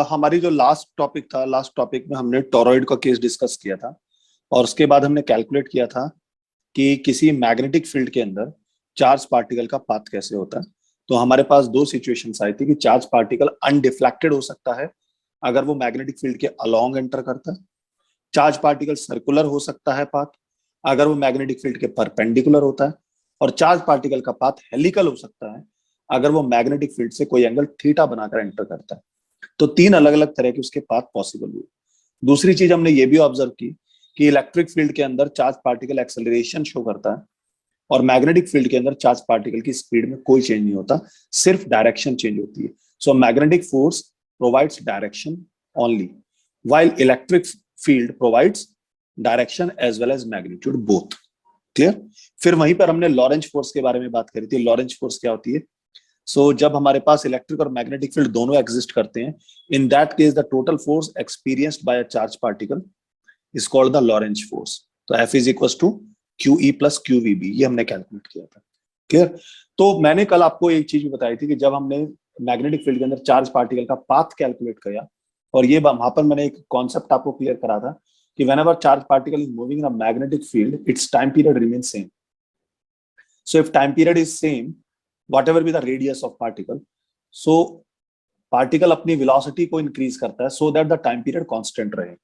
हमारी जो last topic में हमने टोरॉइड का केस डिस्कस किया था और उसके बाद हमने कैलकुलेट किया था कि किसी मैग्नेटिक फील्ड के अंदर चार्ज पार्टिकल का पाथ कैसे होता है। तो हमारे पास दो सिचुएशंस आई थी कि चार्ज पार्टिकल अनडिफ्लेक्टेड हो सकता है अगर वो मैग्नेटिक फील्ड के अलोंग एंटर करता है, चार्ज पार्टिकल सर्कुलर हो सकता है पाथ अगर वो मैग्नेटिक फील्ड के परपेंडिकुलर होता है, और चार्ज पार्टिकल का पाथ हेलिकल हो सकता है अगर वो मैग्नेटिक फील्ड से कोई एंगल थीटा बनाकर एंटर करता है। तो तीन अलग अलग तरह के उसके पाथ पॉसिबल हुए। दूसरी चीज हमने ये भी ऑब्जर्व की कि इलेक्ट्रिक फील्ड के अंदर चार्ज पार्टिकल एक्सेलरेशन शो करता है और मैग्नेटिक फील्ड के अंदर चार्ज पार्टिकल की स्पीड में कोई चेंज नहीं होता, सिर्फ डायरेक्शन चेंज होती है। So magnetic force provides direction only while electric field provides direction as well as magnitude both. Clear. फिर वहीं पर हमने लॉरेंज फोर्स के बारे में बात करी थी। लॉरेंज फोर्स क्या होती है? जब हमारे पास इलेक्ट्रिक और मैग्नेटिक फील्ड दोनों एग्जिस्ट करते हैं, in that case the total force experienced by a charge particle is called the Lorentz force. तो F is equal to Q E plus Q V B, ये हमने कैलकुलेट किया था। Clear. तो मैंने कल आपको एक चीज भी बताई थी कि जब हमने मैग्नेटिक फील्ड के अंदर चार्ज पार्टिकल का पाथ कैलकुलेट किया, और ये वहां पर मैंने एक कॉन्सेप्ट आपको क्लियर करा था कि whenever charge particle is moving in a magnetic field, its time period remains same. So if time period is same, whatever be the radius of particle, so particle अपनी वेलोसिटी को increase करता है so that the time period constant रहे।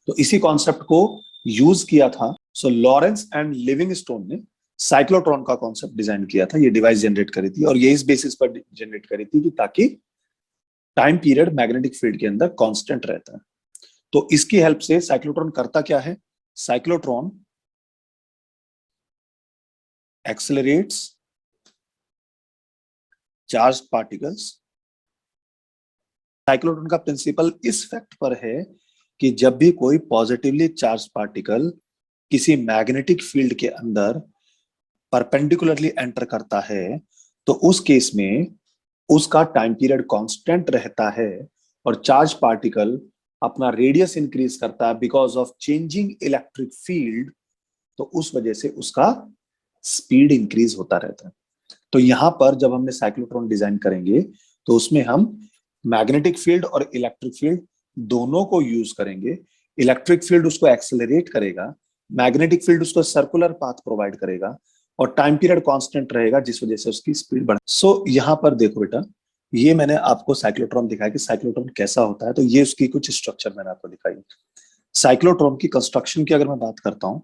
तो इसी concept को use किया था। सो लॉरेंस एंड लिविंगस्टोन ने साइक्लोट्रॉन का कॉन्सेप्ट डिजाइन किया था, ये डिवाइस जनरेट करी थी और ये इस बेसिस पर जनरेट करी थी कि ताकि टाइम पीरियड मैग्नेटिक फील्ड के अंदर कांस्टेंट रहता है। तो इसकी हेल्प से साइक्लोट्रॉन करता क्या है? Cyclotron accelerates charge particles. Cyclotron का प्रिंसिपल इस फैक्ट पर है कि जब भी कोई पॉजिटिवली चार्ज पार्टिकल किसी मैग्नेटिक फील्ड के अंदर परपेंडिकुलरली एंटर करता है तो उस केस में उसका टाइम पीरियड कांस्टेंट रहता है और चार्ज पार्टिकल अपना रेडियस इंक्रीज करता है because of changing electric field, तो उस वजह से उसका स्पीड इंक्रीज होता रहता है। तो यहां पर जब हमने साइक्लोट्रॉन डिजाइन करेंगे तो उसमें हम मैग्नेटिक फील्ड और इलेक्ट्रिक फील्ड दोनों को यूज करेंगे। इलेक्ट्रिक फील्ड उसको एक्सेलरेट करेगा, मैग्नेटिक फील्ड उसको सर्कुलर पाथ प्रोवाइड करेगा और टाइम पीरियड कांस्टेंट रहेगा जिस वजह से उसकी स्पीड बढ़े। यहां पर देखो बेटा, ये मैंने आपको साइक्लोट्रॉन दिखाया कि साइक्लोट्रॉन कैसा होता है। तो ये उसकी कुछ स्ट्रक्चर मैंने आपको दिखाई। साइक्लोट्रॉन की कंस्ट्रक्शन की अगर मैं बात करता हूं,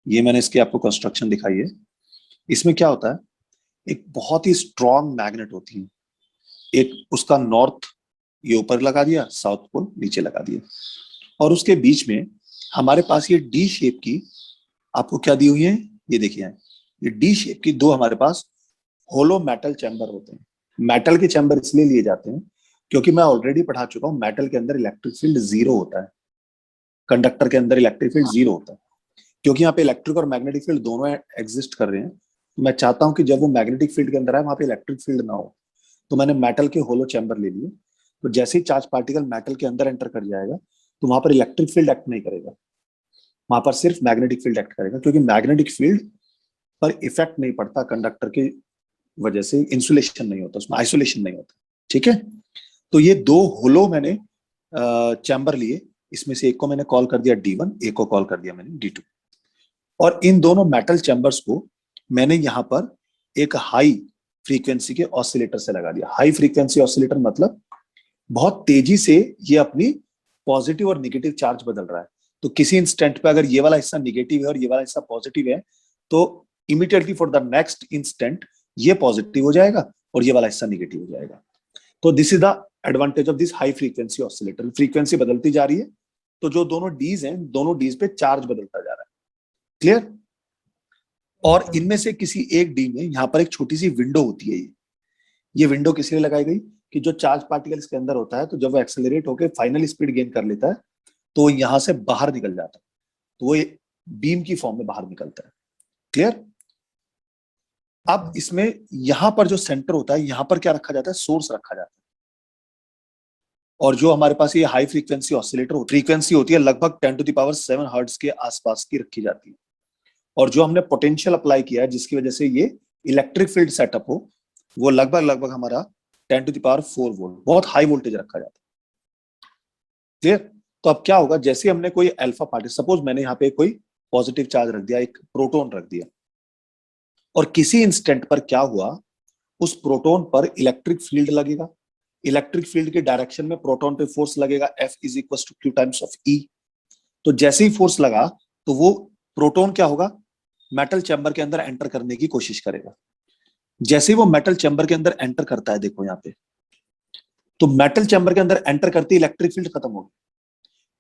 ये मैंने इसकी आपको कंस्ट्रक्शन दिखाई है। इसमें क्या होता है, एक बहुत ही स्ट्रॉन्ग मैग्नेट होती है, एक उसका नॉर्थ ये ऊपर लगा दिया, साउथ पोल नीचे लगा दिया, और उसके बीच में हमारे पास ये डी शेप की आपको क्या दी हुई है, ये देखिए ये डी शेप की दो हमारे पास होलो मेटल चैम्बर होते हैं। मेटल के चैम्बर इसलिए लिए जाते हैं क्योंकि मैं ऑलरेडी पढ़ा चुका हूं मेटल के अंदर इलेक्ट्रिक फील्ड जीरो होता है, कंडक्टर के अंदर इलेक्ट्रिक फील्ड जीरो होता है। क्योंकि यहाँ पे इलेक्ट्रिक और मैग्नेटिक फील्ड दोनों एग्जिस्ट कर रहे हैं, तो मैं चाहता हूं कि जब वो मैग्नेटिक फील्ड के अंदर है वहां पे इलेक्ट्रिक फील्ड ना हो, तो मैंने मेटल के होलो चैम्बर ले लिए। तो जैसे ही चार्ज पार्टिकल मेटल के अंदर एंटर कर जाएगा तो वहां पर इलेक्ट्रिक फील्ड एक्ट नहीं करेगा, वहां पर सिर्फ मैग्नेटिक फील्ड एक्ट करेगा, क्योंकि मैग्नेटिक फील्ड पर इफेक्ट नहीं पड़ता कंडक्टर की वजह से, इंसुलेशन नहीं होता उसमें, आइसोलेशन नहीं होता। ठीक है। तो ये दो होलो मैंने चैम्बर लिए, इसमें से एक को मैंने कॉल कर दिया D1, एक को कॉल कर दिया मैंने D2, और इन दोनों मेटल चैम्बर्स को मैंने यहां पर एक हाई फ्रीक्वेंसी के ऑसिलेटर से लगा दिया। हाई फ्रीक्वेंसी ऑसिलेटर मतलब बहुत तेजी से ये अपनी पॉजिटिव और निगेटिव चार्ज बदल रहा है। तो किसी इंस्टेंट पे अगर ये वाला हिस्सा निगेटिव है और ये वाला हिस्सा पॉजिटिव है तो immediately for the next instant ये पॉजिटिव हो जाएगा और ये वाला हिस्सा निगेटिव हो जाएगा। तो this is the advantage of this high frequency oscillator. Frequency बदलती जा रही है तो जो दोनों डीज हैं, दोनों डीज पे चार्ज बदलता जा रहा है। क्लियर। और इनमें से किसी एक डी में यहां पर एक छोटी सी विंडो होती है। ये विंडो किस लिए लगाई गई कि जो चार्ज पार्टिकल इसके अंदर होता है तो जब वो एक्सेलरेट होकर फाइनल स्पीड गेन कर लेता है तो यहां से बाहर निकल जाता है, तो वो बीम की फॉर्म में बाहर निकलता है। क्लियर। अब इसमें यहां पर जो सेंटर होता है, यहां पर क्या रखा जाता है, सोर्स रखा जाता है। और जो हमारे पास ये हाई फ्रीक्वेंसी ऑसिलेटर फ्रीक्वेंसी होती है लगभग 10⁻⁷ हर्ट्ज के आसपास की रखी जाती है, और जो हमने पोटेंशियल अप्लाई किया है जिसकी वजह से ये इलेक्ट्रिक फील्ड सेटअप हो, वो लगभग लगभग हमारा 10⁴ वोल्ट, बहुत हाई वोल्टेज रखा जाता है। क्लियर? तो अब क्या होगा, जैसे हमने कोई अल्फा पार्टिकल, सपोज मैंने यहाँ पे कोई पॉजिटिव चार्ज रख दिया, एक प्रोटॉन रख दिया, और किसी इंस्टेंट पर क्या हुआ, उस प्रोटॉन पर इलेक्ट्रिक फील्ड लगेगा, इलेक्ट्रिक फील्ड के डायरेक्शन में प्रोटॉन पे फोर्स लगेगा, F is equal to Q times of E। तो जैसे ही फोर्स लगा तो वो प्रोटॉन क्या होगा, मेटल चैम्बर के अंदर एंटर करने की कोशिश करेगा। जैसे ही वो मेटल चैम्बर के अंदर एंटर करता है, देखो यहाँ पे, तो मेटल चैम्बर के अंदर एंटर करते इलेक्ट्रिक फील्ड खत्म हो गया।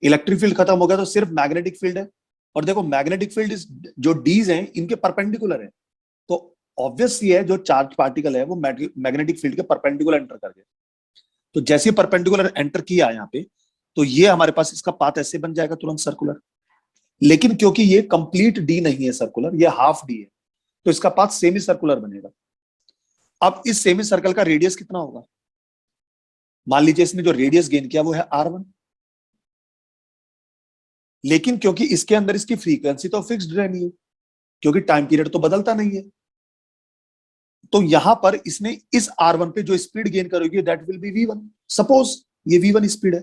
इलेक्ट्रिक फील्ड खत्म हो गया तो सिर्फ मैग्नेटिक फील्ड है, और देखो मैग्नेटिक फील्ड जो डीज हैं इनके परपेंडिकुलर है, तो ऑब्वियस ये है जो चार्ज पार्टिकल है वो मैग्नेटिक फील्ड के परपेंडिकुलर एंटर कर गया। तो जैसे परपेंडिकुलर एंटर किया यहाँ पे, तो ये हमारे पास इसका पाथ ऐसे बन जाएगा तुरंत सर्कुलर। लेकिन क्योंकि ये कंप्लीट डी नहीं है सर्कुलर, ये हाफ डी है, तो इसका पाथ सेमी सर्कुलर बनेगा। अब इस सेमी सर्कल का रेडियस कितना होगा, मान लीजिए इसने जो रेडियस गेन किया वो है R1, लेकिन क्योंकि इसके अंदर इसकी फ्रीक्वेंसी तो फिक्स्ड रहनी है, क्योंकि टाइम पीरियड तो बदलता नहीं है, तो यहां पर इसने इस R1 पे जो स्पीड गेन करेगी that will be V1। Suppose ये V1 स्पीड है,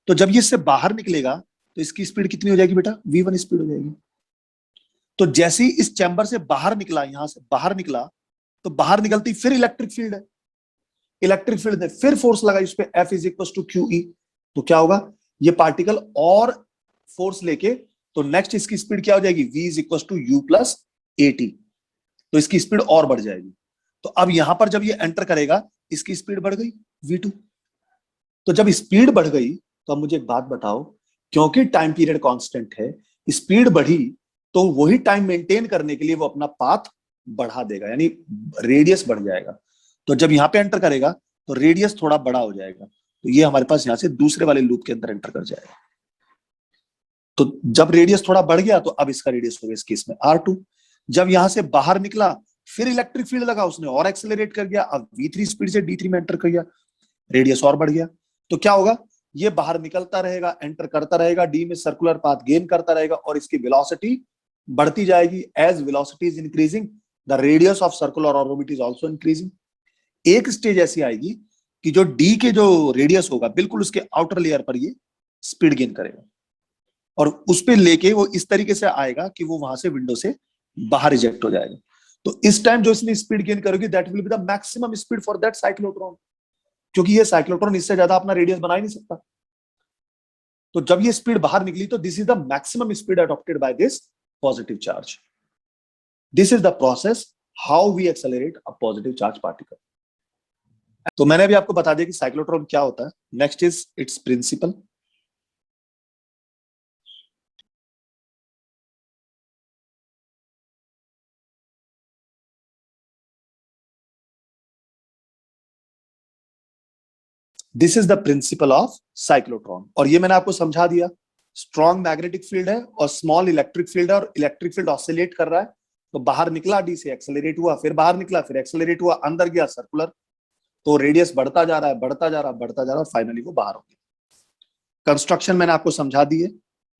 तो जब ये इससे बाहर निकलेगा तो इसकी स्पीड कितनी हो जाएगी बेटा, V1 स्पीड हो जाएगी। तो जैसे ही इस चैम्बर से बाहर निकला, यहां से बाहर निकला, तो बाहर निकलती फिर इलेक्ट्रिक फील्ड है, इलेक्ट्रिक फील्ड ने फिर फोर्स लगा इस पे, F is equal to QE। तो क्या होगा, ये पार्टिकल और फोर्स लेके, तो नेक्स्ट इसकी स्पीड क्या हो जाएगी, V is equal to U plus AT, तो इसकी स्पीड और बढ़ जाएगी। तो अब यहां पर जब ये एंटर करेगा, इसकी स्पीड बढ़ गई V2। तो जब स्पीड बढ़ गई, तो अब मुझे एक बात बताओ, क्योंकि टाइम पीरियड कांस्टेंट है, स्पीड बढ़ी, तो वही टाइम मेंटेन करने के लिए वो अपना पाथ बढ़ा देगा, यानी रेडियस बढ़ जाएगा। तो जब यहां पे एंटर करेगा तो रेडियस थोड़ा बड़ा हो जाएगा, तो ये हमारे पास यहां से दूसरे वाले लूप के अंदर एंटर कर जाएगा। तो जब रेडियस थोड़ा बढ़ गया तो अब इसका रेडियस हो गया इस केस में R2। जब यहां से बाहर निकला, फिर इलेक्ट्रिक फील्ड लगा, उसने और एक्सेलरेट कर गया, अब V3 स्पीड से D3 में एंटर कर गया, रेडियस और बढ़ गया। तो क्या होगा, ये बाहर निकलता रहेगा, एंटर करता रहेगा, डी में सर्कुलर पाथ गेन करता रहेगा, और इसकी वेलोसिटी बढ़ती जाएगी। As velocity is increasing, the radius of circular orbit is also increasing. एक स्टेज ऐसी आएगी कि जो डी के जो रेडियस होगा बिल्कुल उसके आउटर लेयर पर ये स्पीड गेन करेगा, और उस पर लेके वो इस तरीके से आएगा कि वो वहां से विंडो से बाहर रिजेक्ट हो जाएगा। तो इस टाइम जो इसने स्पीड गेन करेगी that will be the maximum speed for that cyclotron, क्योंकि ये साइक्लोट्रॉन इससे ज्यादा अपना रेडियस बना ही नहीं सकता। तो जब ये स्पीड बाहर निकली, तो this is the maximum speed adopted by this positive charge. This is the process how we accelerate a positive charge particle. तो मैंने भी आपको बता दिया कि साइक्लोट्रॉन क्या होता है। Next is its principle. This is the principle of cyclotron, और ये मैंने आपको समझा दिया। स्ट्रॉन्ग मैग्नेटिक फील्ड है और स्मॉल इलेक्ट्रिक फील्ड है, और इलेक्ट्रिक फील्ड ऑसिलेट कर रहा है, तो बाहर निकला डी से, एक्सेलरेट हुआ, फिर बाहर निकला, फिर एक्सेलरेट हुआ, अंदर गया सर्कुलर, तो रेडियस बढ़ता जा रहा है, बढ़ता जा रहा है, बढ़ता जा रहा है, और फाइनली वो बाहर हो गया। कंस्ट्रक्शन मैंने आपको समझा दी है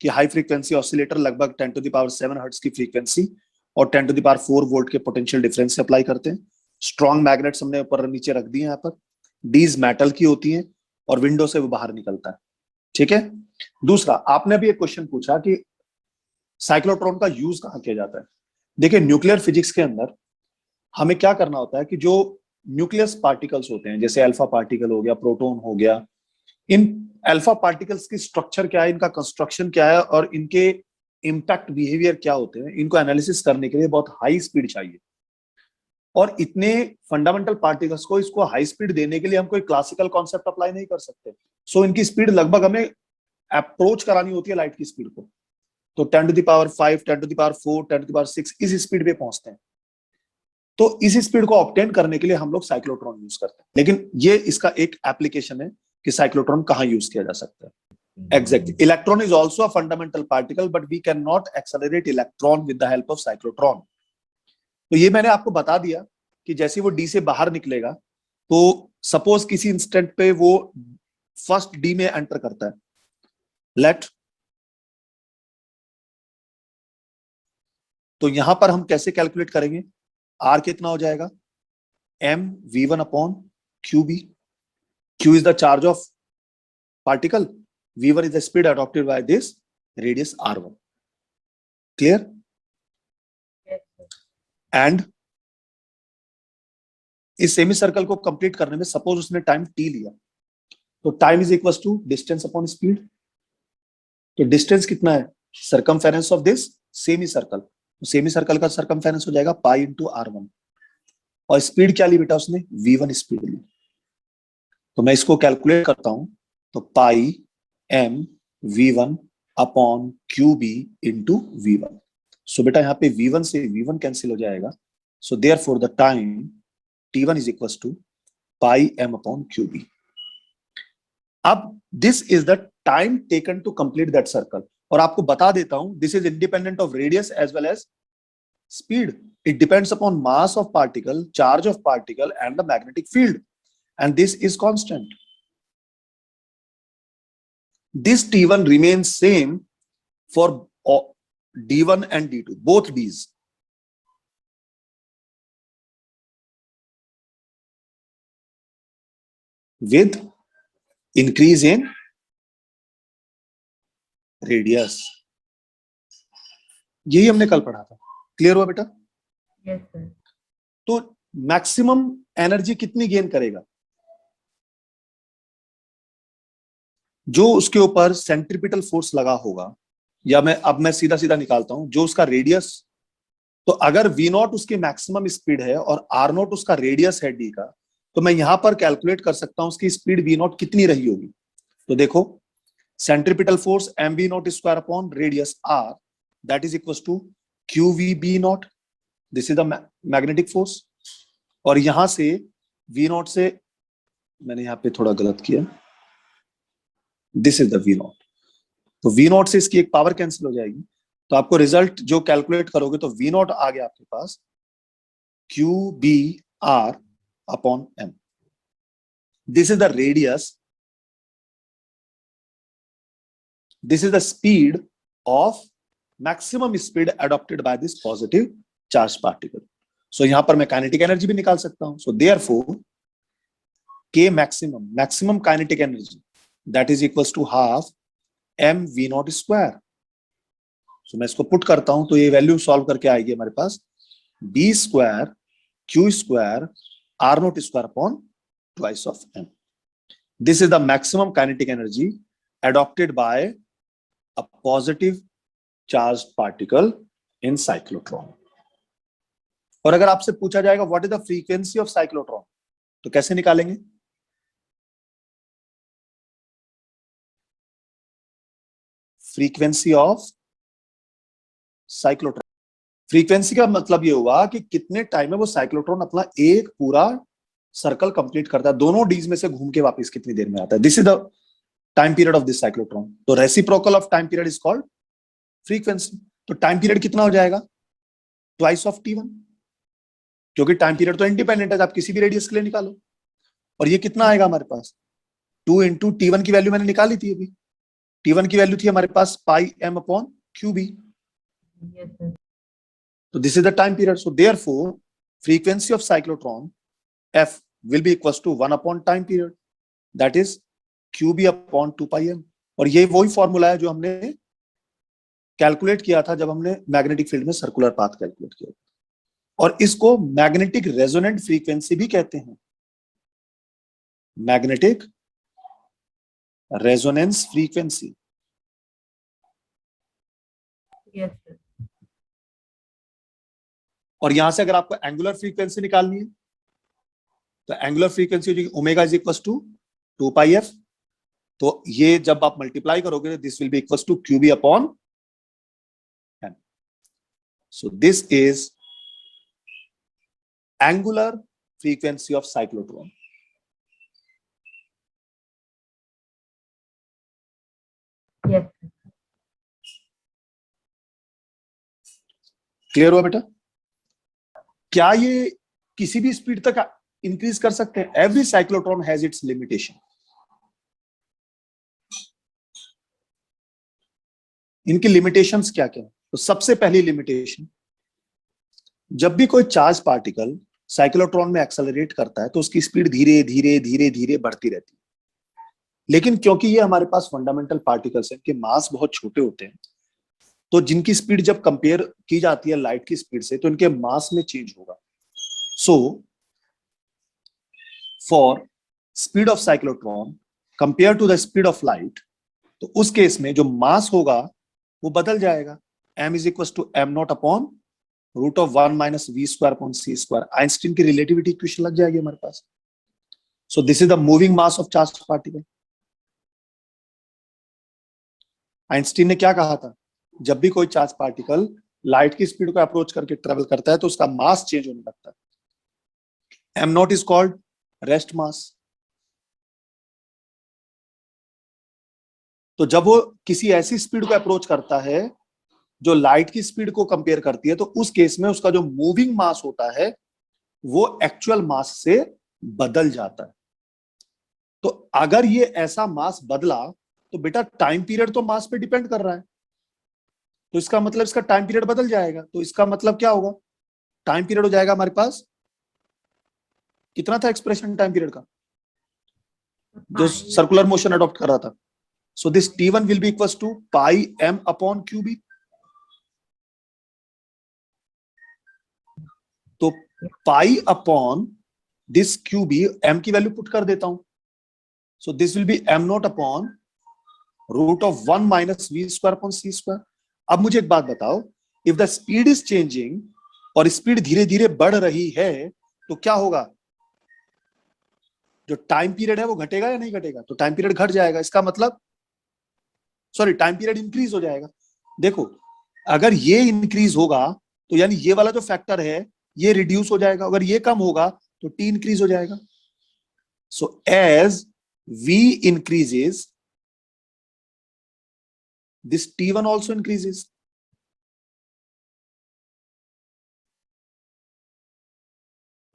कि हाई फ्रीक्वेंसी ऑसिलेटर लगभग 10⁷ हर्ट्ज की फ्रीक्वेंसी और 10⁴ वोल्ट के पोटेंशियल डिफरेंस से अप्लाई करते हैं। स्ट्रॉन्ग मैग्नेट्स हमने ऊपर नीचे रख दिए यहाँ पर, डीज मेटल की होती हैं, और विंडो से वो बाहर निकलता है। ठीक है। दूसरा, आपने भी एक क्वेश्चन पूछा कि साइक्लोट्रॉन का यूज कहाँ किया जाता है। देखिए, न्यूक्लियर फिजिक्स के अंदर हमें क्या करना होता है कि जो न्यूक्लियस पार्टिकल्स होते हैं, जैसे अल्फा पार्टिकल हो गया, प्रोटॉन हो गया, इन अल्फा पार्टिकल्स की स्ट्रक्चर क्या है, इनका कंस्ट्रक्शन क्या है, और इनके इम्पैक्ट बिहेवियर क्या होते हैं, इनको एनालिसिस करने के लिए बहुत हाई स्पीड चाहिए। और इतने फंडामेंटल पार्टिकल्स को, इसको हाई स्पीड देने के लिए हम कोई क्लासिकल कॉन्सेप्ट अप्लाई नहीं कर सकते। सो इनकी स्पीड लगभग हमें अप्रोच करानी होती है लाइट की स्पीड को, तो 10⁵, 10⁴, 10⁶ इस स्पीड पे पहुंचते हैं। तो इस स्पीड को ऑब्टेन करने के लिए हम लोग साइक्लोट्रॉन यूज करते हैं। लेकिन ये इसका एक एप्लीकेशन है कि साइक्लोट्रॉन कहाँ यूज किया जा सकता है। Exactly. Electron is also a fundamental particle, but we cannot accelerate electron with the help of cyclotron. तो ये मैंने आपको बता दिया कि जैसे वो डी से बाहर निकलेगा, तो सपोज किसी इंस्टेंट पे वो फर्स्ट डी में एंटर करता है, लेट, तो यहां पर हम कैसे कैलकुलेट करेंगे, आर कितना हो जाएगा, M V one upon Q B, Q is the charge of particle, v1 is the speed adopted by this radius r1. Clear? Yes, sir. And इस सेमी सर्कल को कंप्लीट करने में सपोज उसने time t लिया, तो time is equal to distance upon speed. तो distance कितना है, circumference of this semi circle, तो सेमी सर्कल का सरकमफेरेंस हो जाएगा पाई इंटू r1, और स्पीड क्या ली बेटा उसने, v1 स्पीड ली। तो मैं इसको कैलकुलेट करता हूं, तो pi m v1 upon Q b into v1। So बेटा यहाँ पे v1 से v1 कैंसिल हो जाएगा, so therefore the time t1 is equal to pi m upon Q b. अब this is the time taken to complete that circle, और आपको बता देता हूं this is independent of radius as well as speed, it depends upon mass of particle, charge of particle and the magnetic field, and this is constant. This T1 remains same for D1 and D2, both Ds. With increase in radius. यही हमने कल पढ़ा था, clear हुआ बेटा? Yes, sir. तो maximum energy कितनी gain करेगा, जो उसके ऊपर सेंट्रीपिटल फोर्स लगा होगा, या मैं सीधा सीधा निकालता हूं, जो उसका रेडियस, तो अगर v नॉट उसकी मैक्सिमम स्पीड है और r नॉट उसका रेडियस है d का, तो मैं यहां पर कैलकुलेट कर सकता हूं उसकी स्पीड v नॉट कितनी रही होगी। तो देखो, centripetal force M V naught square upon radius r, that is equal to Q V B naught, this is the magnetic force, और यहां से v नॉट से, मैंने यहां पे थोड़ा गलत किया, this is the V naught, तो वी नॉट से इसकी एक पावर कैंसिल हो जाएगी, तो आपको रिजल्ट जो कैलकुलेट करोगे तो वी नॉट आ गया आपके पास q b r upon m, this is the radius, this is the speed of maximum speed adopted by this positive charge particle. So यहां पर मैं काइनेटिक एनर्जी भी निकाल सकता हूं, so therefore k maximum kinetic energy that is equals to half m v naught square. So मैं इसको put करता हूं, तो ये वैल्यू सॉल्व करके आएगी हमारे पास b square q square r not square upon twice of m। This is the maximum kinetic energy adopted by a positive charged particle in cyclotron। और अगर आपसे पूछा जाएगा what is the frequency of cyclotron, तो कैसे निकालेंगे, frequency of cyclotron, frequency का मतलब ये हुआ कि कितने टाइम में वो साइक्लोट्रॉन अपना एक पूरा सर्कल कंप्लीट करता है, दोनों डीज में से घूम के वापस कितनी देर में आता है, this is the time period of this cyclotron. तो reciprocal of time period is called frequency. तो टाइम पीरियड कितना हो जाएगा, ट्वाइस ऑफ t1, क्योंकि टाइम पीरियड तो इंडिपेंडेंट है, आप किसी भी रेडियस के लिए निकालो, और ये कितना आएगा हमारे पास, 2 इंटू t1 की वैल्यू मैंने निकाली थी अभी, t1 की वैल्यू थी हमारे पास pi m upon Q b. Yes, sir. So this is the time period. So therefore, frequency of cyclotron F will be equals to 1 upon time period. That is QB upon 2 pi m. और ये वही formula है जो हमने calculate किया था जब हमने मैग्नेटिक फील्ड में सर्कुलर पाथ कैलकुलेट किया, और इसको मैग्नेटिक रेजोनेंट फ्रीक्वेंसी भी कहते हैं, magnetic resonance frequency. Yes, sir. और यहां से अगर आपको एंगुलर फ्रीक्वेंसी निकालनी है, तो एंगुलर फ्रीक्वेंसी हो omega is equal to 2 pi F, तो ये जब आप मल्टीप्लाई करोगे this will be equal to Q B upon M. So this is angular frequency of cyclotron. Yes, sir. Clear हुआ बेटा? क्या ये किसी भी स्पीड तक इंक्रीज कर सकते हैं? Every cyclotron has its limitation. इनकी लिमिटेशंस क्या क्या है? तो सबसे पहली लिमिटेशन, जब भी कोई चार्ज पार्टिकल साइक्लोट्रॉन में एक्सेलरेट करता है तो उसकी स्पीड धीरे धीरे धीरे धीरे बढ़ती रहती है। लेकिन क्योंकि ये हमारे पास फंडामेंटल पार्टिकल्स हैं, इनके मास बहुत छोटे होते हैं, तो जिनकी स्पीड जब कंपेयर की जाती है लाइट की स्पीड से तो इनके मास में चेंज होगा। So for speed of cyclotron compare to the speed of light, तो उस केस में जो मास होगा वो बदल जाएगा। m is equal to m naught upon root of 1 minus v square upon c square. Einstein की रिलेटिविटी इक्वेशन लग जाएगी हमारे पास। So this is the moving mass of charge particle. Einstein ने क्या कहा था? जब भी कोई चार्ज पार्टिकल लाइट की स्पीड को अप्रोच करके ट्रेवल करता है तो उसका मास चेंज होने लगता है। M naught is called rest mass. तो जब वो किसी ऐसी स्पीड को अप्रोच करता है जो लाइट की स्पीड को कंपेयर करती है, तो उस केस में उसका जो मूविंग मास होता है वो एक्चुअल मास से बदल जाता है। तो अगर ये ऐसा मास बदला तो बेटा टाइम पीरियड तो मास पे डिपेंड कर रहा है, तो इसका मतलब इसका टाइम पीरियड बदल जाएगा। तो इसका मतलब क्या होगा? टाइम पीरियड हो जाएगा हमारे पास, कितना था एक्सप्रेशन टाइम पीरियड का जो सर्कुलर मोशन अडॉप्ट कर रहा था? So this T1 will be equals to pi m upon q b. तो पाई अपॉन दिस क्यूबी, m की वैल्यू पुट कर देता हूं। So this will be m naught upon root of 1 minus v square upon c square. अब मुझे एक बात बताओ, if the speed is changing और स्पीड धीरे धीरे बढ़ रही है तो क्या होगा? जो टाइम पीरियड है वो घटेगा या नहीं घटेगा? तो टाइम पीरियड घट जाएगा। इसका मतलब सॉरी टाइम पीरियड इंक्रीज हो जाएगा। देखो, अगर ये इंक्रीज होगा तो यानी ये वाला जो फैक्टर है ये रिड्यूस हो जाएगा, अगर ये कम होगा तो टी इंक्रीज हो जाएगा। So as v increases, this T1 also increases.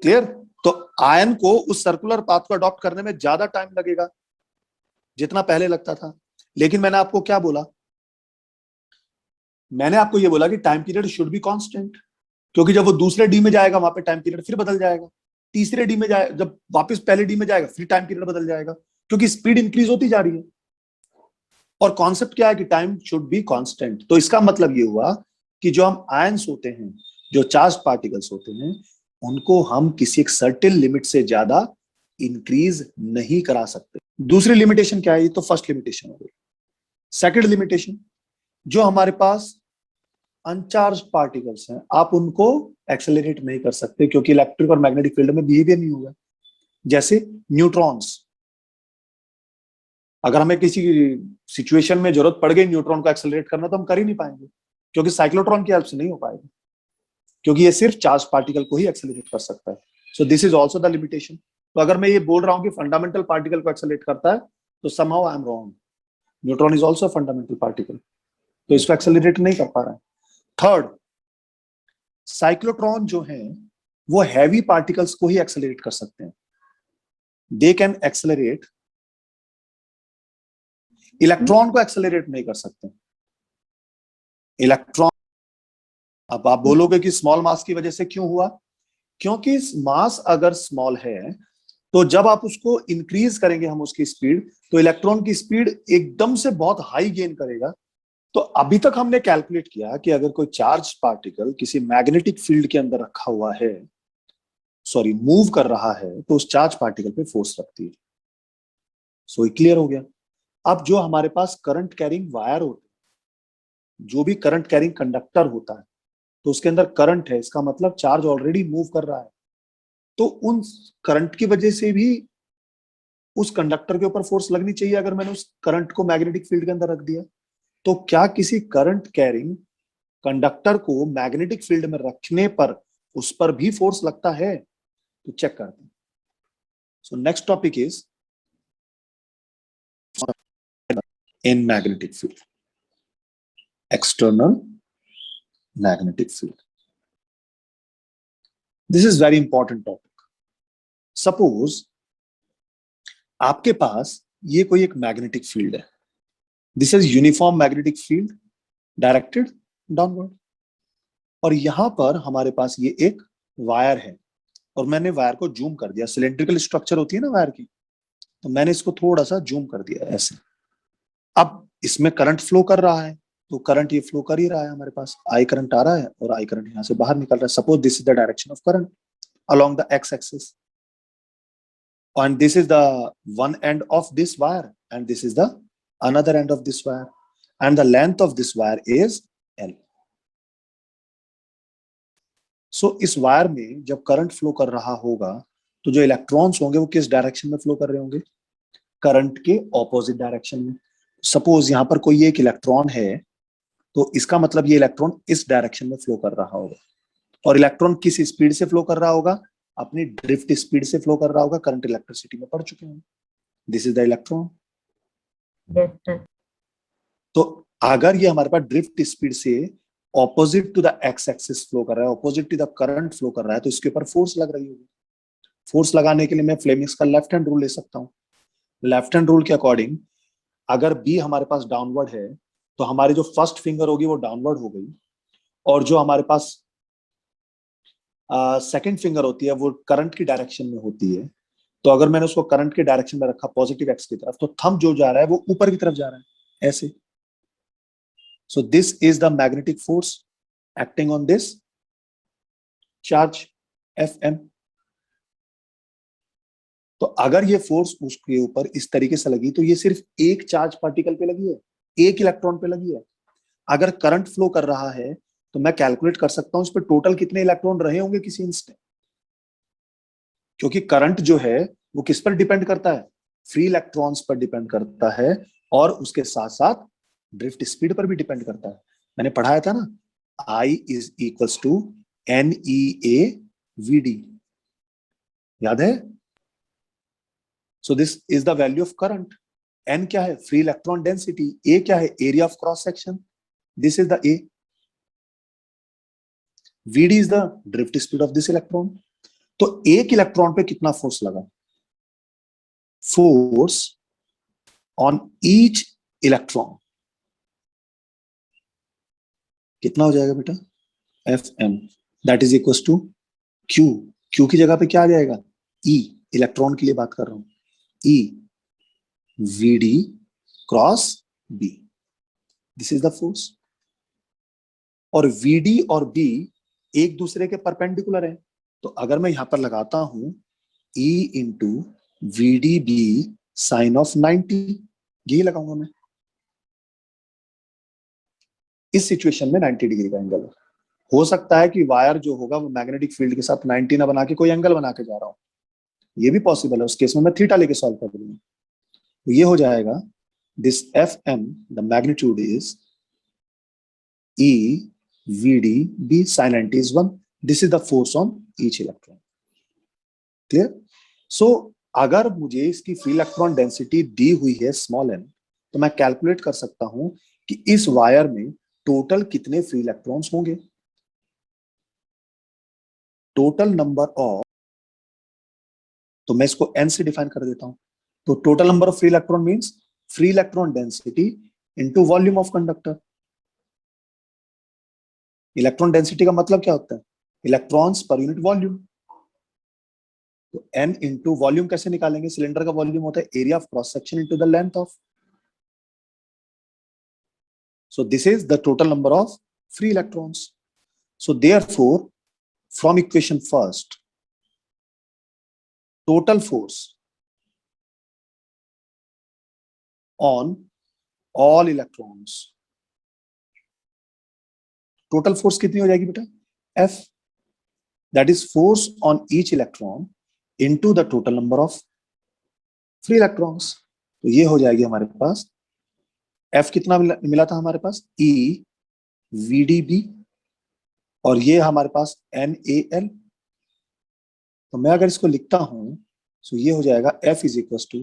Clear? तो आयन को उस सर्कुलर पाथ को अडॉप्ट करने में ज्यादा टाइम लगेगा जितना पहले लगता था। लेकिन मैंने आपको क्या बोला? मैंने आपको ये बोला कि time period should be constant, क्योंकि जब वो दूसरे डी में जाएगा वहां पे टाइम पीरियड फिर बदल जाएगा। तीसरे डी में जाए, जब वापस पहले डी में जाएगा फिर टाइम पीरियड बदल जाएगा, क्योंकि स्पीड इंक्रीज होती जा रही है। और कॉन्सेप्ट क्या है कि टाइम शुड बी कांस्टेंट। तो इसका मतलब ये हुआ कि जो हम आयंस होते हैं, जो चार्ज पार्टिकल्स होते हैं, उनको हम किसी एक सर्टेन लिमिट से ज्यादा इंक्रीज नहीं करा सकते। दूसरी लिमिटेशन क्या है? ये तो फर्स्ट लिमिटेशन हो गई। सेकंड लिमिटेशन, जो हमारे पास अनचार्ज पार्टिकल्स हैं आप उनको एक्सेलरेट नहीं कर सकते, क्योंकि इलेक्ट्रिक और मैग्नेटिक फील्ड में बिहेवियर नहीं होगा। जैसे न्यूट्रॉन्स, अगर हमें किसी सिचुएशन में जरूरत पड़ गई न्यूट्रॉन को एक्सेलरेट करना तो हम कर ही नहीं पाएंगे, क्योंकि साइक्लोट्रॉन की हेल्प से नहीं हो पाएगा, क्योंकि ये सिर्फ चार्ज पार्टिकल को ही एक्सेलरेट कर सकता है। सो this is also the limitation. तो अगर मैं ये बोल रहा हूं कि फंडामेंटल पार्टिकल को एक्सेलरेट करता है तो somehow I am wrong. Neutron is also fundamental particle, तो इसको एक्सेलरेट नहीं कर पा रहा है। थर्ड, साइक्लोट्रॉन जो है वो हैवी पार्टिकल्स को ही एक्सेलरेट कर सकते हैं। दे कैन एक्सेलरेट, इलेक्ट्रॉन को एक्सेलरेट नहीं कर सकते। इलेक्ट्रॉन, अब आप बोलोगे कि स्मॉल मास की वजह से क्यों हुआ? क्योंकि मास अगर स्मॉल है तो जब आप उसको इंक्रीज करेंगे हम उसकी स्पीड, तो इलेक्ट्रॉन की स्पीड एकदम से बहुत हाई गेन करेगा। तो अभी तक हमने कैलकुलेट किया कि अगर कोई चार्ज पार्टिकल किसी मैग्नेटिक फील्ड के अंदर रखा हुआ है, सॉरी मूव कर रहा है, तो उस चार्ज पार्टिकल पे फोर्स लगती है। सो क्लियर हो गया। अब जो हमारे पास करंट कैरिंग वायर होते हैं, जो भी करंट कैरिंग कंडक्टर होता है, तो उसके अंदर करंट है, इसका मतलब चार्ज ऑलरेडी मूव कर रहा है। तो उन करंट की वजह से भी उस कंडक्टर के ऊपर फोर्स लगनी चाहिए। अगर मैंने उस करंट को मैग्नेटिक फील्ड के अंदर रख दिया, तो क्या किसी करंट कैरिंग कंडक्टर को मैग्नेटिक फील्ड में रखने पर उस पर भी फोर्स लगता है? तो चेक करते हैं। So next topic is in magnetic field, external magnetic field. This is very important topic. Suppose आपके पास ये कोई एक मैग्नेटिक फील्ड है, this is uniform magnetic field, directed downward. और यहां पर हमारे पास ये एक वायर है और मैंने वायर को जूम कर दिया। सिलेंड्रिकल स्ट्रक्चर होती है ना वायर की, तो मैंने इसको थोड़ा सा जूम कर दिया ऐसे। अब इसमें करंट फ्लो कर रहा है, तो करंट ये फ्लो कर ही रहा है, हमारे पास आई करंट आ रहा है और आई करंट यहां से बाहर निकल रहा है। Suppose this is the direction of current along the x axis, and this is the one end of this wire and this is the another end of this wire, and the length of this wire is L. So इस wire में जब current flow कर रहा होगा तो जो electrons होंगे वो किस डायरेक्शन में फ्लो कर रहे होंगे? करंट के ऑपोजिट डायरेक्शन में। सपोज यहां पर कोई एक इलेक्ट्रॉन है, तो इसका मतलब ये इलेक्ट्रॉन इस डायरेक्शन में फ्लो कर रहा होगा। और इलेक्ट्रॉन किस स्पीड से फ्लो कर रहा होगा? अपनी ड्रिफ्ट स्पीड से फ्लो कर रहा होगा। करंट इलेक्ट्रिसिटी में पढ़ चुके हैं। This is the electron. Yes, sir. तो अगर ये हमारे पास ड्रिफ्ट स्पीड से opposite to the X axis flow कर रहा है, opposite to the current flow कर रहा है, तो इसके ऊपर फोर्स लग रही होगी। फोर्स लगाने के लिए मैं फ्लेमिंग्स का लेफ्ट हैंड रूल ले सकता हूँ। लेफ्ट हैंड रूल के अकॉर्डिंग अगर बी हमारे पास डाउनवर्ड है तो हमारी जो फर्स्ट फिंगर होगी वो डाउनवर्ड हो गई, और जो हमारे पास सेकंड फिंगर होती है वो करंट की डायरेक्शन में होती है। तो अगर मैंने उसको करंट के डायरेक्शन में रखा पॉजिटिव एक्स की तरफ, तो थंब जो जा रहा है वो ऊपर की तरफ जा रहा है ऐसे। सो this is the magnetic force acting on this charge Fm। तो अगर ये फोर्स उसके ऊपर इस तरीके से लगी तो ये सिर्फ एक चार्ज पार्टिकल पे लगी है, एक इलेक्ट्रॉन पे लगी है। अगर करंट फ्लो कर रहा है तो मैं कैलकुलेट कर सकता हूं इस पर टोटल कितने इलेक्ट्रॉन रहे होंगे किसी इंस्टेंट, क्योंकि करंट जो है वो किस पर डिपेंड करता है? फ्री इलेक्ट्रॉन्स पर डिपेंड करता है, और उसके साथ साथ ड्रिफ्ट स्पीड पर भी डिपेंड करता है। मैंने पढ़ाया था ना, I is equals to NEA/VD, याद है? सो this is the value of current. N क्या है? Free electron density. A क्या है? Area of cross section. This is the A। VD is the drift speed of this electron. तो एक electron पे कितना फोर्स लगा? फोर्स ऑन ईच इलेक्ट्रॉन कितना हो जाएगा बेटा? Fm that is equal to Q। Q की जगह पे क्या आ जाएगा? E, इलेक्ट्रॉन के लिए बात कर रहा हूं। E VD cross B, this is the force. और VD और B एक दूसरे के परपेंडिकुलर है, तो अगर मैं यहां पर लगाता हूं E into VDB sine of 90, यही लगाऊंगा मैं। इस सिचुएशन में 90 डिग्री का एंगल हो सकता है कि वायर जो होगा वो मैग्नेटिक फील्ड के साथ 90 ना बना के कोई एंगल बना के जा रहा हूं, ये भी पॉसिबल है। उस केस में मैं थीटा लेके सॉल्व कर दूंगा। तो ये हो जाएगा this Fm the magnitude is E VDB sin 90 is 1। This is the force on each electron. Clear? So अगर मुझे इसकी फ्री इलेक्ट्रॉन डेंसिटी दी हुई है स्मॉल n, तो मैं कैलकुलेट कर सकता हूं कि इस वायर में टोटल कितने फ्री इलेक्ट्रॉन्स होंगे। टोटल नंबर ऑफ, तो मैं इसको n से डिफाइन कर देता हूं। तो total number of free electron means free electron density into volume of conductor. Electron density का मतलब क्या होता है? Electrons per unit volume. तो n इंटू वॉल्यूम कैसे निकालेंगे? सिलेंडर का वॉल्यूम होता है area of cross section into the length of. So this is the total number of free electrons. So therefore, from equation first, total force on all electrons, total force कितनी हो जाएगी बेटा? F, that is force on each electron into the total number of free electrons. तो ये हो जाएगी हमारे पास F कितना मिला था हमारे पास? E VDB, और ये हमारे पास NaL। तो मैं अगर इसको लिखता हूं तो ये हो जाएगा F is equal to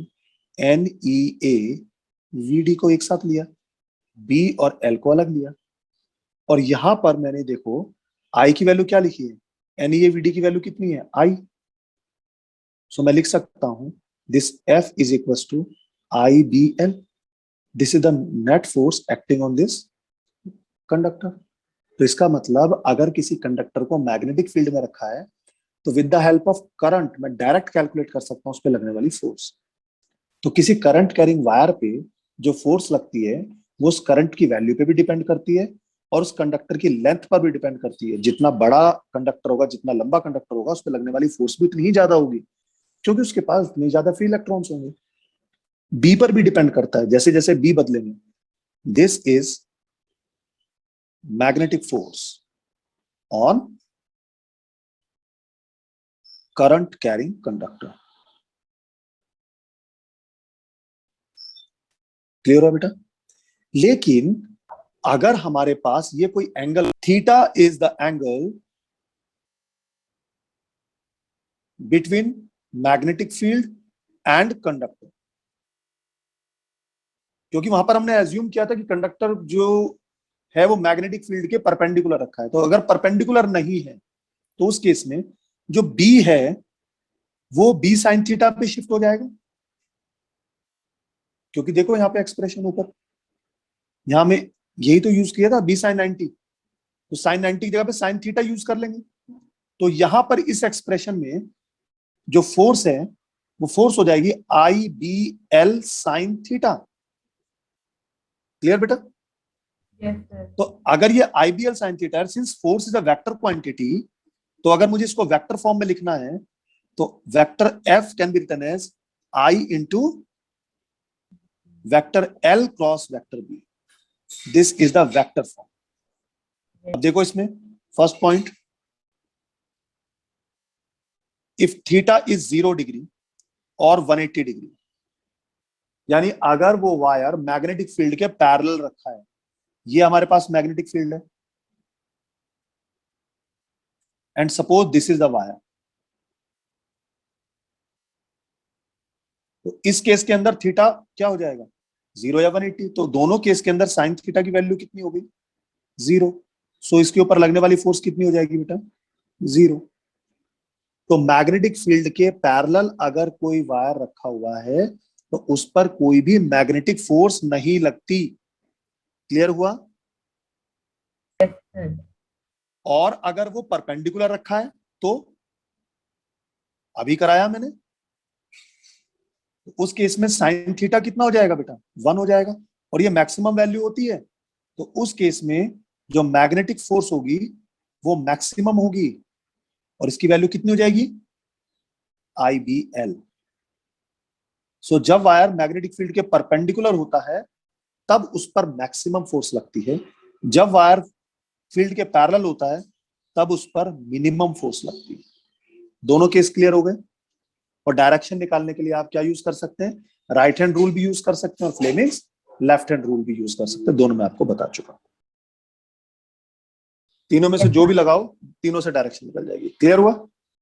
NEA VD को एक साथ लिया, B और L को अलग लिया, और यहां पर मैंने देखो I की वैल्यू क्या लिखी है? NEA VD की वैल्यू कितनी है? I। सो मैं लिख सकता हूं this F is equal to IBL। This is the net force acting on this conductor. तो इसका मतलब अगर किसी कंडक्टर को मैग्नेटिक फील्ड में रखा है तो with the help of current मैं डायरेक्ट कैलकुलेट कर सकता हूं उस पर लगने वाली फोर्स। तो किसी करंट कैरिंग वायर पे जो फोर्स लगती है वो उस करंट की वैल्यू पे भी डिपेंड करती है और उस कंडक्टर की लेंथ पर भी डिपेंड करती है। जितना बड़ा कंडक्टर होगा, जितना लंबा कंडक्टर होगा, उस पर लगने वाली फोर्स भी उतनी ही ज्यादा होगी, क्योंकि उसके पास इतने ज्यादा फ्री इलेक्ट्रॉन्स होंगे। बी पर भी डिपेंड करता है, जैसे जैसे बी बदलेंगे। This is magnetic force on current carrying conductor. Clear है बेटा? लेकिन अगर हमारे पास ये कोई angle, theta is the angle between magnetic field and conductor, क्योंकि वहां पर हमने एज्यूम किया था कि कंडक्टर जो है वो मैग्नेटिक फील्ड के परपेंडिकुलर रखा है। तो अगर परपेंडिकुलर नहीं है तो उस केस में जो बी है वो बी साइन थीटा पे शिफ्ट हो जाएगा, क्योंकि देखो यहां पे एक्सप्रेशन ऊपर, यहां में यही तो यूज किया था बी साइन 90, तो साइन 90 की जगह पे साइन थीटा यूज कर लेंगे। तो यहां पर इस एक्सप्रेशन में जो फोर्स है वो फोर्स हो जाएगी i b l sine theta. Clear बेटा? Yes, sir. तो अगर ये i b l sine theta है, since force is a vector quantity, तो अगर मुझे इसको वेक्टर फॉर्म में लिखना है तो vector F can be written as I into vector L cross vector B. This is the vector form. अब देखो इसमें first point, if theta is 0 degree और 180 डिग्री, यानी अगर वो वायर मैग्नेटिक फील्ड के पैरेलल रखा है, ये हमारे पास मैग्नेटिक फील्ड है, and suppose this is the wire, तो इस केस के अंदर थीटा क्या हो जाएगा, 0 या 180। तो दोनों केस के अंदर साइन थीटा की वैल्यू कितनी हो गई, 0। सो इसके ऊपर लगने वाली फोर्स कितनी हो जाएगी बेटा, 0। तो मैग्नेटिक फील्ड के पैरेलल अगर कोई वायर रखा हुआ है तो उस पर कोई भी मैग्नेटिक फोर्स नहीं लगती। क्लियर हुआ? Sir. और अगर वो परपेंडिकुलर रखा है तो अभी कराया मैंने, तो उस केस में साइन थीटा कितना हो जाएगा बेटा, 1 हो जाएगा, और ये मैक्सिमम वैल्यू होती है। तो उस केस में जो मैग्नेटिक फोर्स होगी वो मैक्सिमम होगी, और इसकी वैल्यू कितनी हो जाएगी, आई बी एल। सो जब वायर मैग्नेटिक फील्ड के परपेंडिकुलर होता है तब उस पर मैक्सिमम फोर्स लगती है, जब वायर फील्ड के पैरेलल होता है तब उस पर मिनिमम फोर्स लगती है। दोनों केस क्लियर हो गए? और डायरेक्शन निकालने के लिए आप क्या यूज कर सकते हैं, राइट हैंड रूल भी यूज कर सकते हैं और फ्लेमिंग्स लेफ्ट हैंड रूल भी यूज कर सकते हैं। दोनों में आपको बता चुका हूं। तीनों में से जो भी लगाओ तीनों से डायरेक्शन निकल जाएगी। क्लियर हुआ?